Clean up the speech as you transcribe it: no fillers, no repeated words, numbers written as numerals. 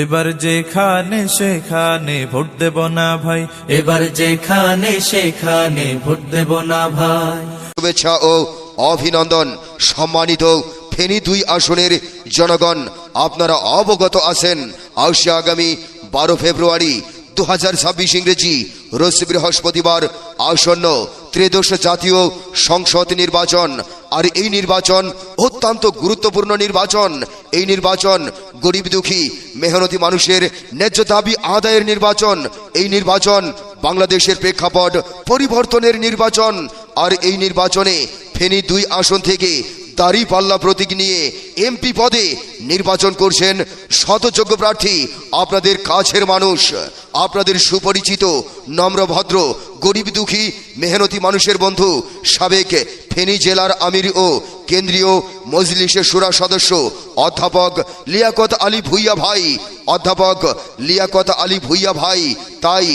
এবার যেখানে সেখানে ভোট দেব না ভাই, এবার যেখানে সেখানে ভোট দেব না ভাই। শুভেচ্ছা ও অভিনন্দন সম্মানিত ফেনী 2 আসনের জনগণ, আপনারা অবগত আছেন আসছে আগামী 12 ফেব্রুয়ারি 2026 ইংরেজি রোজ বৃহস্পতিবার আসন্ন ত্রয়োদশ জাতীয় সংসদ নির্বাচন। আর এই নির্বাচন অত্যন্ত গুরুত্বপূর্ণ নির্বাচন। এই নির্বাচন গরিব দুঃখী মেহনতি মানুষের ন্যায্য দাবি আদায়ের নির্বাচন। এই নির্বাচন বাংলাদেশের প্রেক্ষাপট পরিবর্তনের নির্বাচন। আর এই নির্বাচনে ফেনী 2 আসন থেকে দাঁড়িপাল্লা প্রতীক নিয়ে এমপি পদে নির্বাচন করছেন শতযোগ্য প্রার্থী, আপনাদের কাছের মানুষ, আপনাদের সুপরিচিত নম্র ভদ্র গরিব দুঃখী মেহনতি মানুষের বন্ধু, সাবেক ফেনী জেলার আমির ও কেন্দ্রীয় মজলিসের শুরা সদস্য অধ্যাপক লিয়াকত আলী ভুইয়া ভাই, অধ্যাপক লিয়াকত আলী ভুইয়া ভাই। তাই